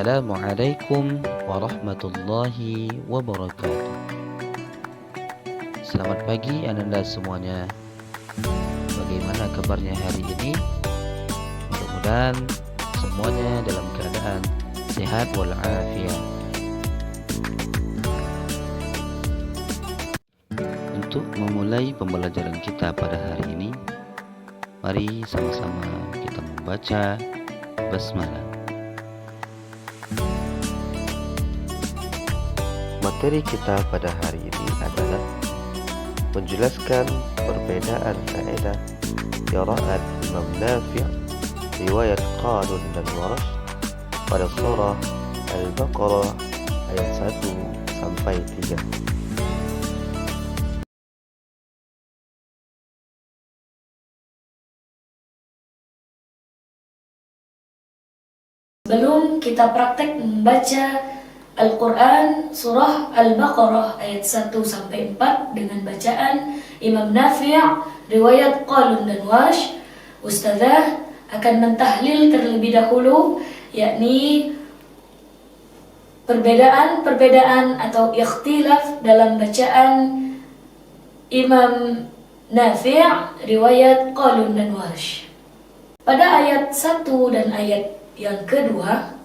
Assalamualaikum warahmatullahi wabarakatuh. Selamat pagi Ananda semuanya. Bagaimana kabarnya hari ini? Mudah-mudahan semuanya dalam keadaan sehat walafiat. Untuk memulai pembelajaran kita pada hari ini, mari sama-sama kita membaca basmalah. Materi kita pada hari ini adalah menjelaskan perbedaan faedah qiraat Imam Nafi', riwayat Qalun dan Warash pada surah Al-Baqarah ayat 1 sampai 3. Sebelum kita praktek membaca Al-Quran surah Al-Baqarah ayat 1 sampai 4 dengan bacaan Imam Nafi', riwayat Qalun dan Warsh, Ustazah akan mentahlil terlebih dahulu, yakni perbedaan atau ikhtilaf dalam bacaan Imam Nafi', riwayat Qalun dan Warsh. Pada ayat 1 dan ayat yang kedua,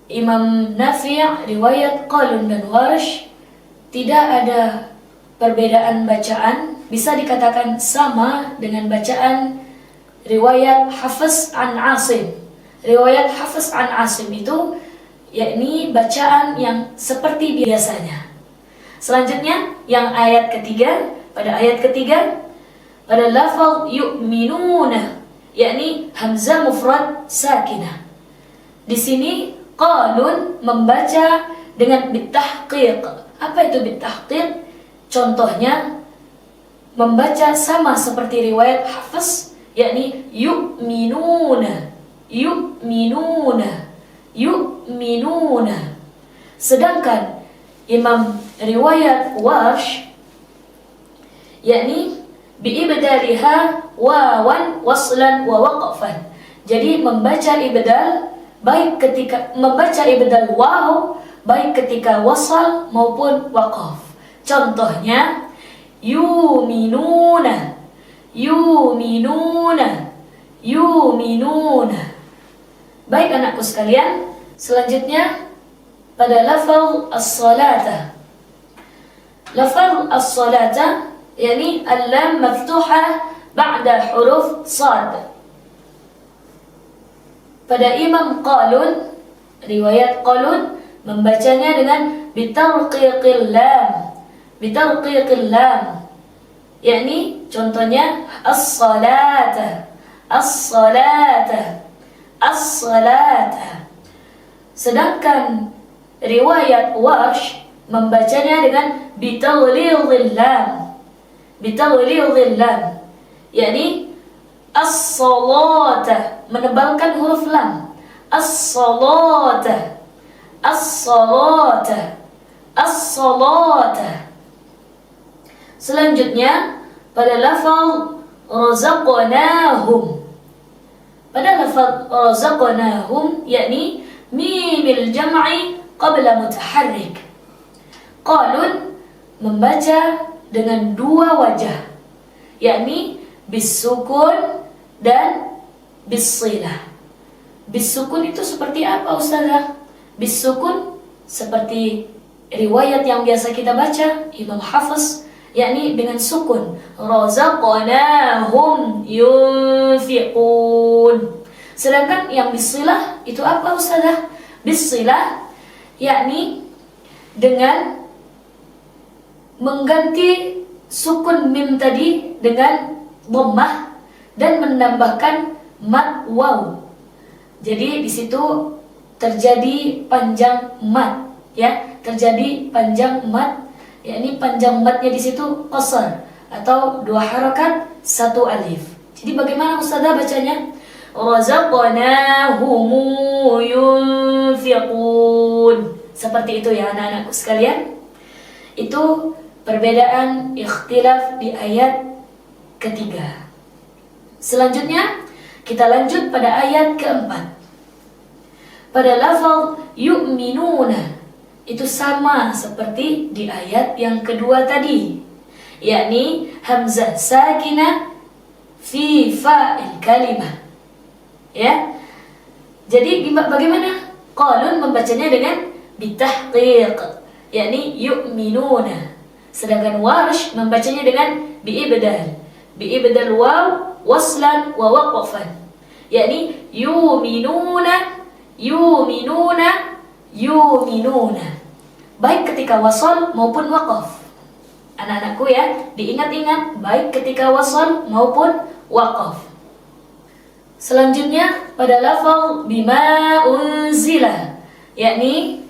Imam Nafi', riwayat Qalun dan Warsh, tidak ada perbedaan bacaan, bisa dikatakan sama dengan bacaan riwayat Hafiz an Asim. Riwayat Hafiz an Asim itu yakni bacaan yang seperti biasanya. Selanjutnya yang ayat ketiga, pada lafaz yu'minuna, yakni hamzah mufrad sakinah. Di sini Qalun membaca dengan bitahqiq. Apa itu bitahqiq? Contohnya membaca sama seperti riwayat Hafiz, yakni yu'minuna, yu'minuna, yu'minuna. Sedangkan Imam riwayat Warsh, yakni biibdaliha wawan waslan wa waqfan. Jadi membaca ibdal baik ketika membaca ibdal waw, baik ketika wasal maupun waqaf. Contohnya yuminuna, yuminuna, yuminuna. Baik anakku sekalian, selanjutnya pada lafaz as-salata. Lafaz as-salata yakni al-lam maftuhah ba'da huruf sad. Pada Imam Qalun, riwayat Qalun membacanya dengan bitarqiqil lam, bitarqiqil lam, yakni contohnya as-salata, as-salata, as-salata. Sedangkan riwayat Warsh membacanya dengan bitaghlidhil lam, bitaghlidhil lam, yakni as-salata, menebalkan huruf lam. As-salata, as-salata, as-salata. Selanjutnya pada lafaz razaqnahum. Pada lafaz razaqnahum yakni mimil jam'i qabla mutaharrik. Qalun membaca dengan dua wajah, yakni bisukun dan bisilah. Bisukun itu seperti apa Ustazah? Bisukun seperti riwayat yang biasa kita baca Imam Hafiz, yakni dengan sukun, razaqnahum yunfiqun. Sedangkan yang bisilah itu apa Ustazah? Bisilah yakni dengan mengganti sukun mim tadi dengan dhammah dan menambahkan mad waw. Jadi di situ terjadi panjang mad, ya, terjadi panjang mad, yakni panjang madnya di situ qasar atau dua harakat satu alif. Jadi bagaimana Ustazah bacanya? Razaqnahum yunfiqun. Seperti itu ya anak-anakku sekalian. Itu perbedaan ikhtilaf di ayat ketiga. Selanjutnya kita lanjut pada ayat keempat. pada lafaz yu'minuna itu sama seperti di ayat yang kedua tadi, yakni hamzah sakinah fi fa'il kalimah. Ya. Jadi bagaimana? Qalun membacanya dengan bitahqiq, yakni yu'minuna. Sedangkan Warsh membacanya dengan biibdal waw waslan wa waqfan, yakni yu'minuna baik ketika wasal maupun waqaf. Anak-anakku ya, diingat-ingat baik ketika wasal maupun waqaf. Selanjutnya pada lafaz bima unzila, yakni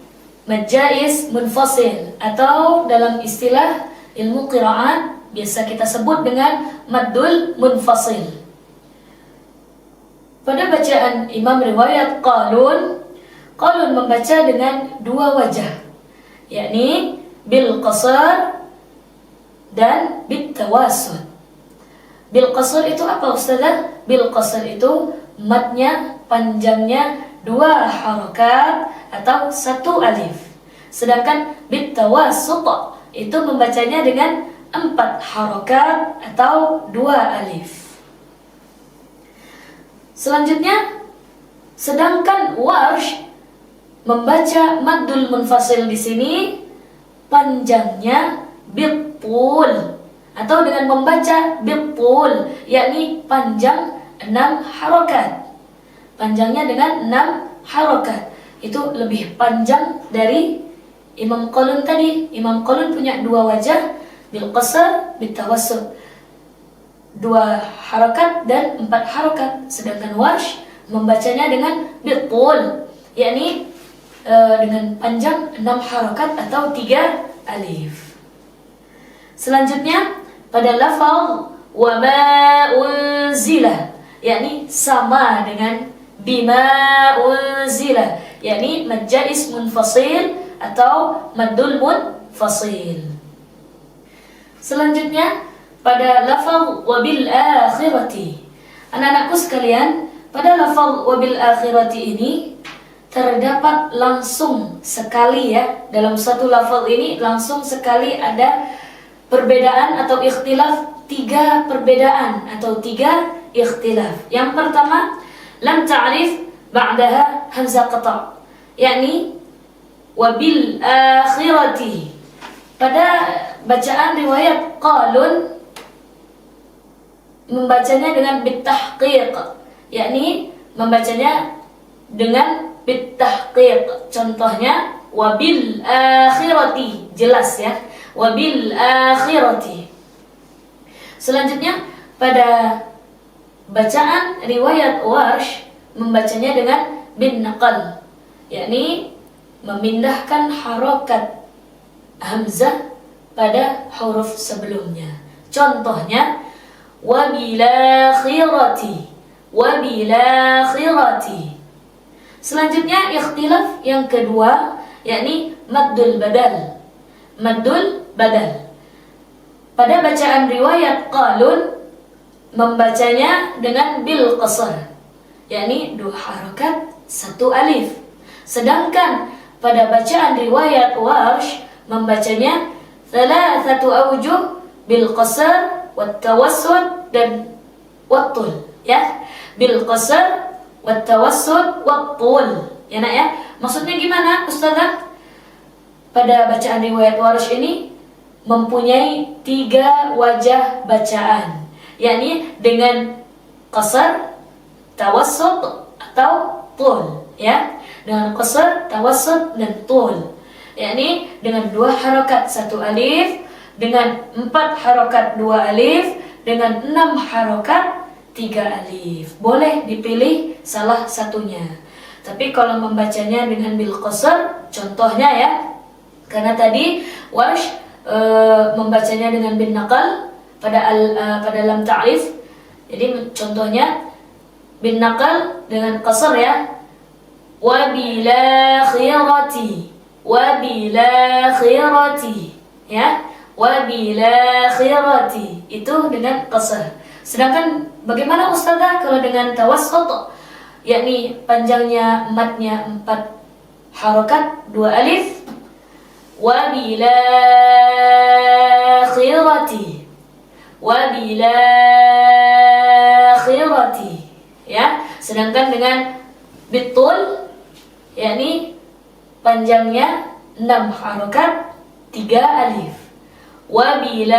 mad jaiz munfasil atau dalam istilah ilmu qiraat biasa kita sebut dengan maddul munfasil. Pada bacaan Imam riwayat Qalun membaca dengan dua wajah, yakni bil qasar dan bit tawassut. Bil qasar itu apa Ustazah? Bil qasar itu matnya panjangnya 2 harakat atau 1 alif. Sedangkan bit tawassut itu membacanya dengan 4 harakat atau 2 alif. Selanjutnya, sedangkan Warsh membaca maddul munfasil di sini panjangnya bitul atau dengan membaca bitul, yakni panjang 6 harakat. Panjangnya dengan 6 harakat. Itu lebih panjang dari Imam Qalun tadi. Imam Qalun punya 2 wajah, bil qasar, bil tawassut. 2 harakat dan 4 harakat. Sedangkan Warsh membacanya dengan bitul, yakni dengan panjang 6 harakat atau 3 alif. Selanjutnya pada lafaz wa ma unzila, yakni sama dengan bima unzila, yakni mad jaiz munfasil atau maddul munfasil. Selanjutnya pada lafaz wabil akhirati. Anak-anakku sekalian, pada lafaz wabil akhirati ini terdapat langsung sekali ya, dalam satu lafaz ini langsung sekali ada perbedaan atau ikhtilaf, 3 perbedaan atau 3 ikhtilaf. Yang pertama, lam ta'rif ba'daha hamzah qata', yakni wabil akhirati. Pada bacaan riwayat Qalun membacanya dengan bitahqiq, yakni membacanya dengan bitahqiq. Contohnya wabil akhirati, jelas ya, wabil akhirati. Selanjutnya pada bacaan riwayat Warsh membacanya dengan bin naqal, yakni memindahkan harokat hamzah pada huruf sebelumnya. Contohnya wabil akhirati, wabil akhirati. Selanjutnya ikhtilaf yang kedua, yakni maddul badal. Maddul badal. Pada bacaan riwayat Qalun membacanya dengan bil qasar, yakni 2 harakat 1 alif. Sedangkan pada bacaan riwayat Warsh membacanya 3 awjuh bil qasar wat tawassut dan wattul, ya. Bil qasar wat tawassut wattul. Ya nak ya. Maksudnya gimana Ustazah? Pada bacaan riwayat Warsh ini mempunyai 3 wajah bacaan, yakni dengan qasar, tawassut atau tul, ya. Dengan qasar, tawassut dan tul, yakni dengan 2 harakat 1 alif, dengan 4 harakat 2 alif, dengan 6 harakat 3 alif. Boleh dipilih salah satunya. Tapi kalau membacanya dengan bil qasar, contohnya ya, karena tadi Warsh membacanya dengan bin naqal pada lam ta'rif. Jadi contohnya bin naqal dengan qasar ya. Wabil akhirati, wabil akhirati, ya. Wabil akhirati itu dengan qasar. Sedangkan bagaimana Ustazah kalau dengan tawassut? yakni panjangnya matnya 4 harokat 2 alif. Wa bil akhirati, wa bil akhirati, ya. Sedangkan dengan bitul yakni panjangnya 6 harokat 3 alif. Wa bil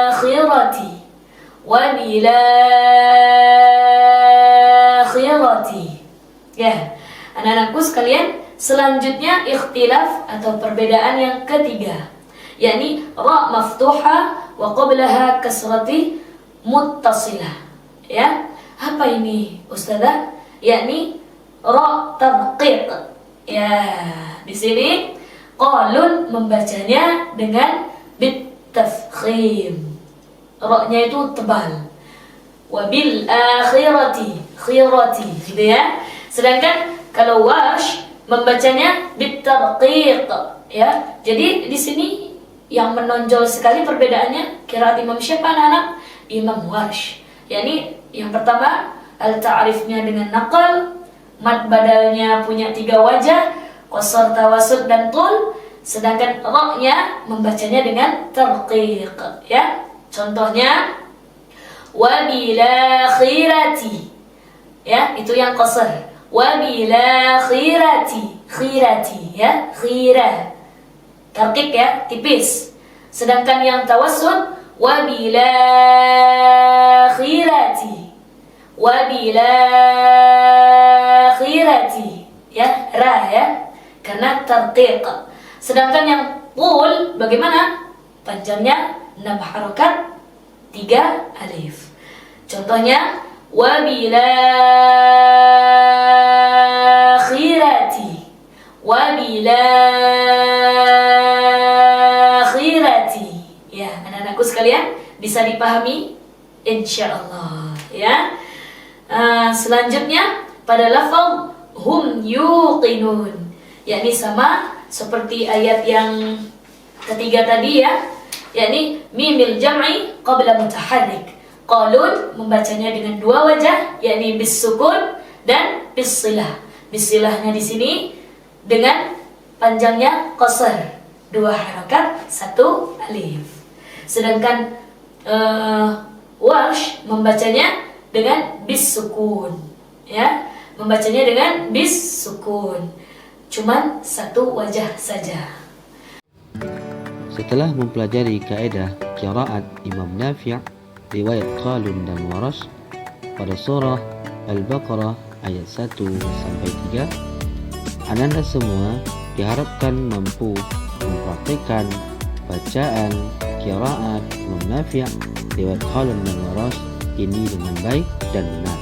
akhirati, wa bil akhirati. Ya, anak-anakku sekalian, selanjutnya ikhtilaf atau perbedaan yang ketiga, yakni ra maftuha wa qablaha kasrati muttasilah. Ya, apa ini Ustazah? Yakni ra tarqiq. Ya, di sini qalun membacanya dengan bitafkhim. Ra-nya itu tebal. Wa bil akhirati, khirati, gitu ya. Sedangkan kalau Warsh membacanya bitarqiq, ya. Jadi di sini yang menonjol sekali perbedaannya qiraat Imam siapa anak-anak? Imam Warsh. yakni yang pertama al-ta'rifnya dengan naqal, mad badalnya punya 3 wajah, qasar, tawasud dan tul, sedangkan ra-nya membacanya dengan tarqiq, ya. Contohnya wa bila khirati, ya, itu yang qasar. Wa bila khirati, khirati, ya, khirah. Tarqiq, ya, tipis. Sedangkan yang tawassud wa bila khirati, wa bila khirati, ya, ra, ya, karena tarqiq. Sedangkan yang qul bagaimana? Panjangnya 6 harokat 3 alif. Contohnya wa bila khirati, wa bila khirati. Ya, anak-anakku sekalian, bisa dipahami insyaallah, ya. Selanjutnya pada lafaz hum yuqinun, yakni sama seperti ayat yang ketiga tadi, ya, yakni mimil jam'i qabla mutaharrik. Qalun membacanya dengan 2 wajah, yakni bis sukun dan bis silah. Bis silahnya di sini dengan panjangnya qasar, 2 harakat 1 alif. Sedangkan Warsh membacanya dengan bis sukun, ya, membacanya dengan bis sukun, cuman 1 wajah saja. Setelah mempelajari kaidah qiraat Imam Nafi', riwayat Qalun dan Warsh pada surah Al-Baqarah ayat 1 sampai 3, Ananda semua diharapkan mampu mempraktikkan bacaan qiraat Imam Nafi', riwayat Qalun dan Warsh ini dengan baik dan benar.